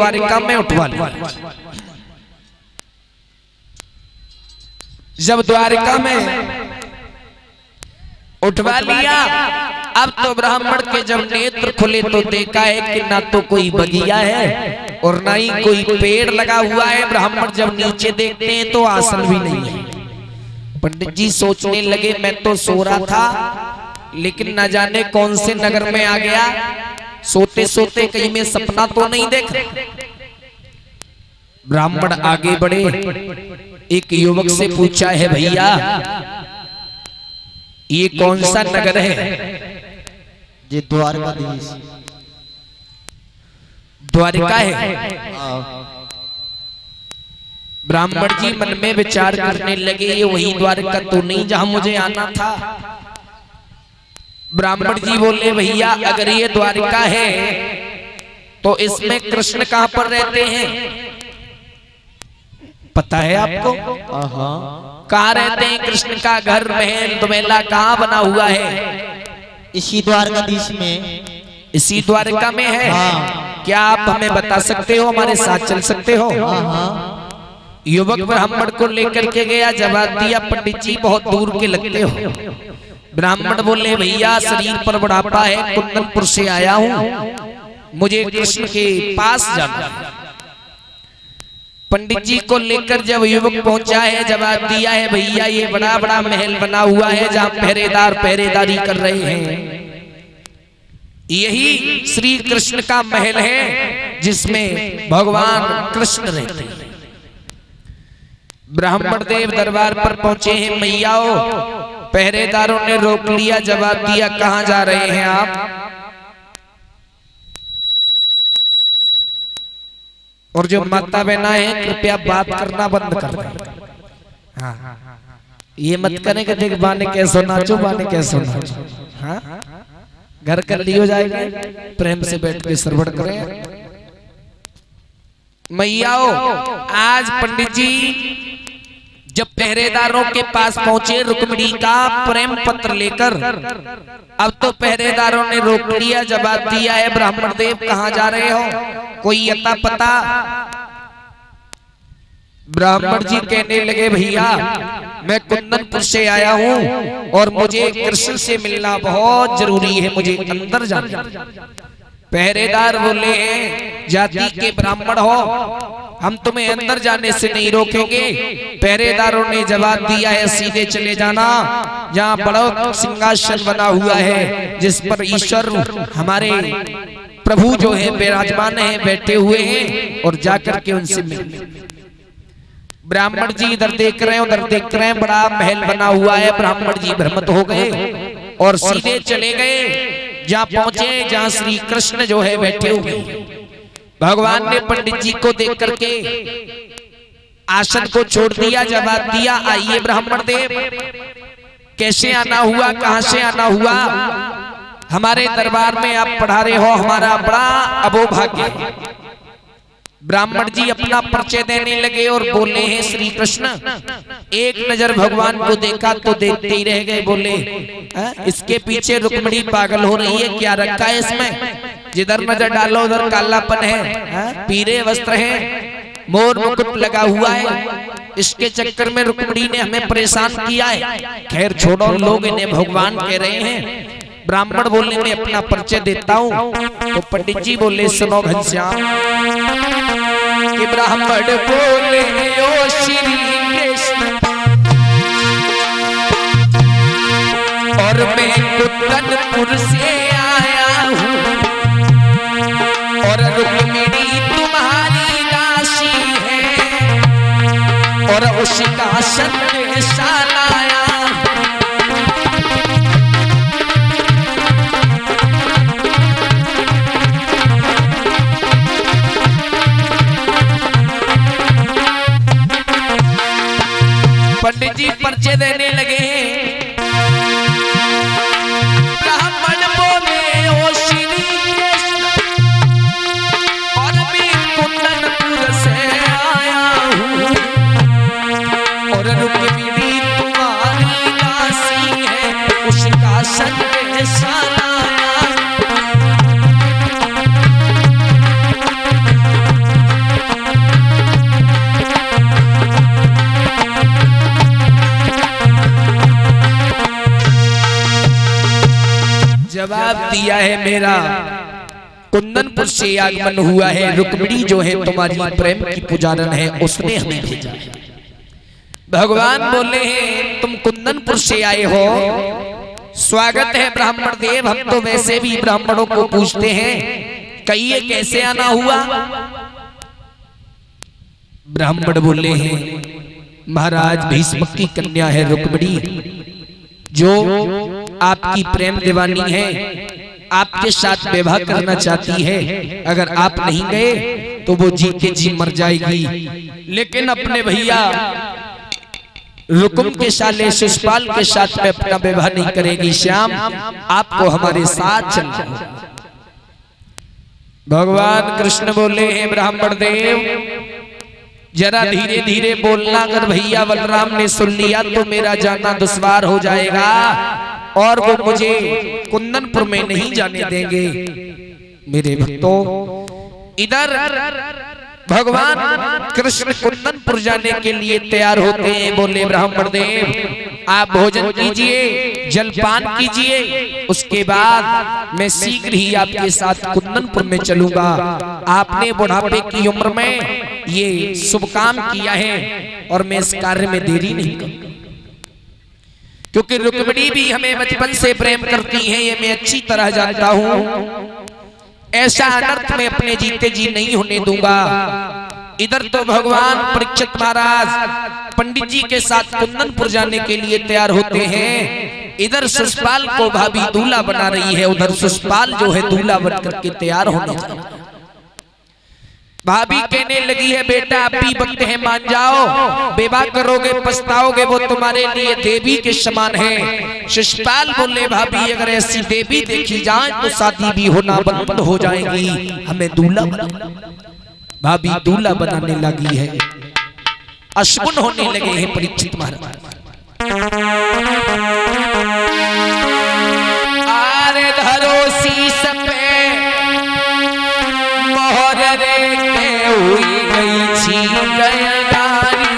द्वारिका में उठवा लिया। जब द्वारिका में उठवा लिया, अब तो ब्राह्मण के जब नेत्र खुले तो देखा है कि ना तो कोई बगिया है और ना ही कोई पेड़ लगा हुआ है। ब्राह्मण जब नीचे देखते हैं तो आसन भी नहीं है। पंडित जी सोचने लगे मैं तो सो रहा था, लेकिन न जाने कौन से नगर में आ गया, सोते सोते कहीं में सपना तो नहीं देख। ब्राह्मण आगे बढ़े, एक युवक से पूछा है भैया ये कौन सा नगर है? ये द्वारकाधीश द्वारिका है। ब्राह्मण जी मन में विचार करने लगे ये वही द्वारिका तो नहीं जहां मुझे आना था। ब्राह्मण जी बोले भैया अगर ये द्वारिका है तो इसमें कृष्ण कहां पर रहते हैं? पता है आपको? कहां रहते हैं कृष्ण का घर महल दुमेला कहां बना हुआ है? इसी द्वारकाधीश में, इसी द्वारिका में है। क्या आप हमें बता सकते हो, हमारे साथ चल सकते हो? युवक ब्राह्मण को लेकर के गया, जवाब दिया पंडित जी बहुत दूर के लगते हो। ब्राह्मण बोले भैया शरीर पर बुढ़ापा है, कुंदनपुर से आया हूं, मुझे कृष्ण के पास जाना है। पंडित जी को लेकर जब युवक पहुंचा है, जवाब दिया है भैया ये बड़ा बड़ा महल बना हुआ है जहां पहरेदार पहरेदारी कर रहे हैं, यही श्री कृष्ण का महल है जिसमें भगवान कृष्ण रहते हैं। ब्राह्मण देव दरबार पर पहुंचे हैं, मैयाओ पहरेदारों ने रोक लिया, जवाब दिया कहां जा रहे हैं आप? और जो माता बहना है कृपया बात करना बंद कर दें। हाँ ये मत करें कि देख बाने कैसे नाचो बाने कैसे नाचो। हाँ घर कर लियो जाएगा, प्रेम से बैठ के श्रवण करें। मैयाओ आज पंडित जी जब पहरेदारों के पास पहुंचे रुक्मिणी का प्रेम पत्र लेकर, अब तो पहरेदारों ने रोक लिया, जवाब दिया है ब्राह्मण देव कहां जा रहे हो, कोई अता पता? ब्राह्मण जी कहने लगे भैया मैं कुंदनपुर से आया हूं और मुझे कृष्ण से मिलना बहुत जरूरी है, मुझे अंदर जाना। पहरेदार बोले हैं जाति के ब्राह्मण हो, हम तुम्हें अंदर जाने से नहीं रोकेंगे। पहरेदारों ने जवाब दिया है सीधे चले जाना, जहां बड़ा सिंहासन बना हुआ है जिस पर ईश्वर हमारे प्रभु जो है विराजमान है, बैठे हुए हैं, और जाकर के उनसे मिल। ब्राह्मण जी इधर देख रहे हैं उधर देख रहे हैं, बड़ा महल बना हुआ है। ब्राह्मण जी भ्रमित हो गए और सीधे चले गए जहां पहुंचे जहां श्री कृष्ण जो है बैठे हुए। भगवान ने पंडित जी को देख करके आसन को छोड़ दिया, जवाब दिया आइए ब्राह्मण देव कैसे आना हुआ, कहां से आना हुआ? हमारे दरबार में आप पधारे हो, हमारा बड़ा अभोभाग्य है। ब्राह्मण जी अपना परिचय देने लगे और बोले हैं श्री कृष्ण। एक नजर भगवान को देखा तो देखते ही रह गए, बोले इसके पीछे रुक्मिणी पागल हो रही है, क्या रखा है इसमें? जिधर नजर डालो उधर कालापन है, पीले वस्त्र हैं, मोर मुकुट लगा हुआ है, इसके चक्कर में रुक्मिणी ने हमें परेशान किया है। खैर छोड़ो, लोग इन्हें भगवान कह रहे हैं। ब्राह्मण बोले मैं अपना परिचय देता हूं। तो पंडित जी बोले सुनो घनश्याम, कि ब्राह्मण बोले ओ श्री कृष्ण और मैं कुंदनपुर से आया हूं और रुक्मिणी तुम्हारी दासी है और उसका संदेश लाया। पंडित जी परिचय देने लगे हैं। ब्राह्मण बोले ओ श्री कृष्ण और मैं कुंदनपुर से आया हूं और रुक्मिणी तुम्हारी दासी है, उसका संदेश लाया। जवाब दिया है मेरा कुंदनपुर से आगमन हुआ है, रुक्मिणी जो है तुम्हारी प्रेम की पुजारन है, उसने हमें भेजा है। भगवान बोले हैं तुम कुंदनपुर से आए हो, स्वागत है ब्राह्मण देव। हम तो वैसे भी ब्राह्मणों को पूछते हैं कहिए कैसे आना हुआ। ब्राह्मण बोले हैं महाराज भीष्म की कन्या है रुक्मिणी, जो आपकी प्रेम दीवानी है, आपके साथ विवाह करना चाहती है। अगर आप नहीं गए तो वो जीते जी मर जाएगी, लेकिन अपने भैया रुकुम के साले शिशुपाल के साथ में अपना विवाह नहीं करेगी। श्याम आपको हमारे साथ चलना है। भगवान कृष्ण बोले हैं ब्राह्मण देव जरा धीरे धीरे बोलना, अगर भैया बलराम ने सुन लिया तो मेरा जाना दुश्वार हो जाएगा और वो मुझे कुंदनपुर में नहीं जाने देंगे। मेरे भक्तों इधर भगवान कृष्ण कुंदनपुर जाने के लिए तैयार होते हैं। बोले ब्राह्मण देव आप भोजन कीजिए, जलपान कीजिए, उसके बाद मैं शीघ्र ही आपके साथ कुंदनपुर में चलूंगा। आपने बुढ़ापे की उम्र में ये शुभ काम किया है और मैं इस कार्य में देरी नहीं करूंगा, क्योंकि रुक्मिणी भी हमें बचपन से प्रेम करती है, ये मैं अच्छी तरह जानता हूं। ऐसा अनर्थ में अपने जीते जी नहीं होने दूंगा। इधर तो भगवान परीक्षित महाराज पंडित जी के साथ कुंदनपुर जाने के लिए तैयार होते हैं। इधर शिशुपाल को भाभी दूल्हा बना रही है, उधर शिशुपाल जो है दूल्हा बन करके तैयार होने जा रहा है। भाभी कहने लगी है बेटा अब भी वक्त है, मान जाओ, विवाह करोगे पछताओगे, वो तुम्हारे लिए देवी के समान है। शिशुपाल बोले भाभी अगर ऐसी देवी देखी जाए तो शादी भी होना बंद हो जाएगी, हमें दूल्हा बना। भाभी दूल्हा बनाने लगी है, अशुभ होने लगे हैं परीक्षित महाराज। आरे धरो शीश पे मोहर रे के हुई गई छी गयदारी।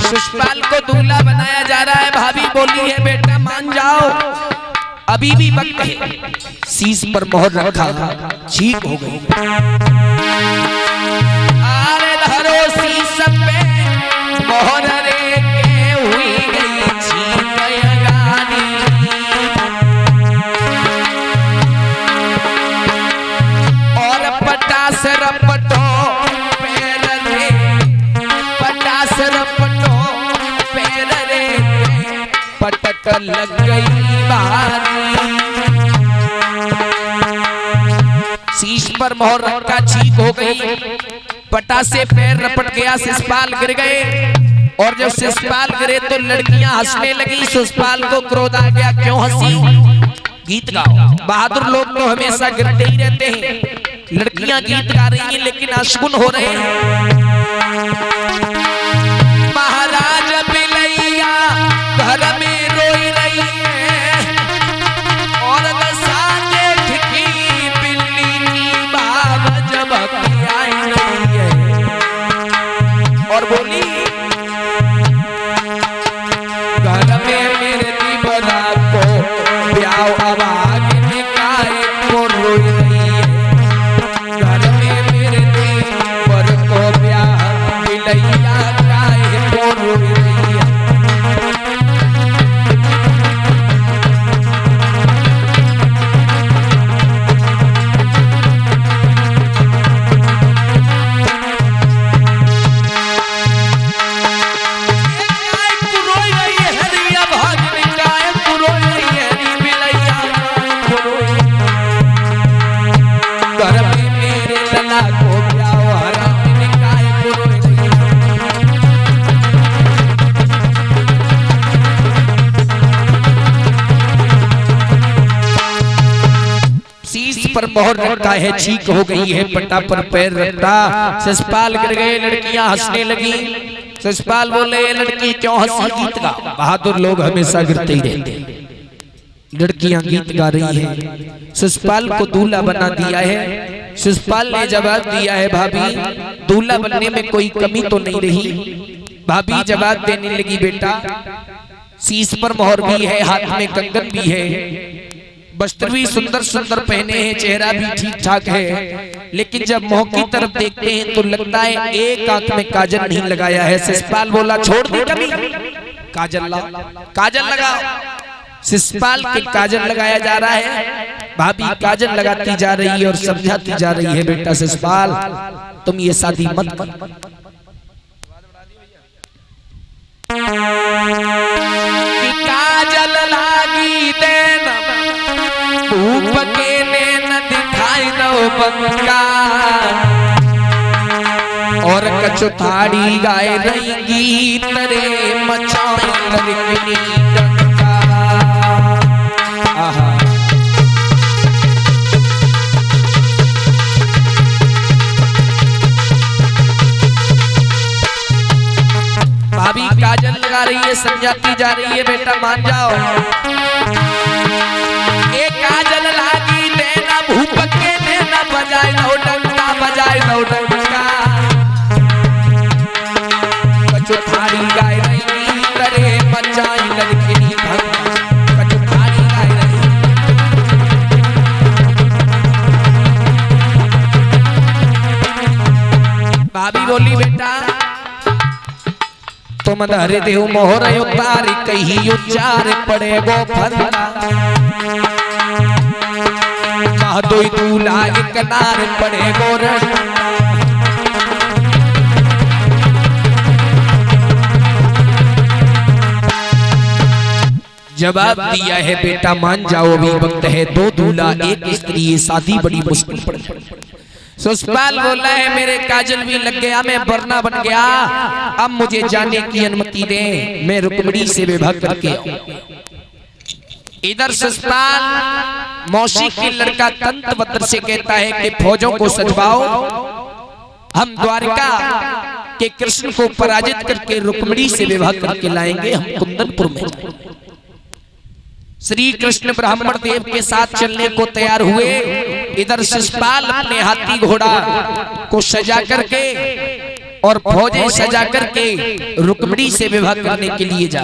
शिशुपाल को दूल्हा बनाया जा रहा है। भाभी बोली है बेटा मान जाओ, अभी भी वक्त है। शीश पर मोहर रखा, ठीक हो गई। आरे धरो शीश पे मोहर रे के हुई गई छी गयदारी। और पटास रपटो पैर रे, पटास रपटो पैर रे, पटक लग गई बारी। शीश पर मोहर रखा, ठीक हो गई। पटा से पैर रपट गया, शिशुपाल गिर गए। और जब शिशुपाल गिरे तो लड़कियां हंसने लगी। शिशुपाल को क्रोध आ गया, क्यों हंसी? गीत गाओ। बहादुर लोग तो हमेशा गिरते ही रहते हैं। लड़कियां गीत गा रही हैं लेकिन अशुभ हो रहे हैं। महाराज बिलैया घर में रोई रही है, और दशा देख की बिल्ली की बाग जब आई रही है। और बोली घर में मेरे दीवाना को ब्याह आवाज निकाय को रोई रही है। घर में मेरे दीवार को ब्याह बिलैया गाय को रोई रही है। पर मोहर रखा है, ठीक हो गई है। पट्टा पर पैर रखा, शिशुपाल गिर गए। लड़कियां हंसने लगी। शिशुपाल बोले लड़की क्यों हंसी? गीत गा। बहादुर लोग हमेशा गिरते ही रहते हैं। लड़कियां गीत गा रही है। शिशुपाल को दूल्हा बना दिया है। शिशुपाल ने जवाब दिया है, भाभी दूल्हा बनने में कोई कमी तो नहीं रही। भाभी जवाब देने लगी, बेटा शीश पर मोहर भी है, हाथ में कंगन भी है, वस्त्र भी सुंदर सुंदर पहने हैं, चेहरा भी ठीक ठाक है, लेकिन जब मुंह की तरफ देखते हैं तो लगता है एक आंख में काजल नहीं लगाया है। शिशुपाल बोला, छोड़ दी कमी, काजल लाओ, काजल लगाओ। शिशुपाल के काजल लगाया जा रहा है, भाभी काजल लगाती जा रही है और समझाती जा रही है, बेटा शिशुपाल तुम ये शादी मत कर। काजल लागी देना धूप के न दिखाई दो बंका, और कचौथाड़ी गाय रहेगी तरे मचाए लड़कनी डंका। आहा भाभी काजल लगा रही है, समझाती जा रही है, बेटा मान जाओ। एक काजल लागी देना भूप के देना, बजाए लो डंका, बजाए लो डंका। कचौथाड़ी गाय रही करे बचाई लड़कनी भंगा, कचौथाड़ी गाय रही। भाभी बोली, बेटा तुम धरे देव मोहर उतार कही उच्चार पड़े गो फंदा, दो दूल्हा एक नार पड़े गो रंगा। जवाब दिया है, बेटा मान जाओ अभी वक्त है, दो दूल्हा एक स्त्री, ये शादी बड़ी मुश्किल पड़। शिशुपाल बोला है, मेरे काजल भी लग गया, मैं वरना बन गया, अब मुझे जाने की अनुमति दे, मैं रुक्मिणी से विवाह करके आऊं। इधर शिशुपाल मौसी के लड़का तंत्रवत्र से कहता है कि फौजों को सजवाओ, हम द्वारिका के कृष्ण को पराजित करके रुक्मिणी से विवाह करके लाएंगे, हम कुंदनपुर में। श्री कृष्ण ब्राह्मण देव के साथ चलने को तैयार हुए। इधर शिशुपाल अपने हाथी घोड़ा को सजा करके और फौजें सजा करके रुक्मिणी से विवाह करने के लिए जा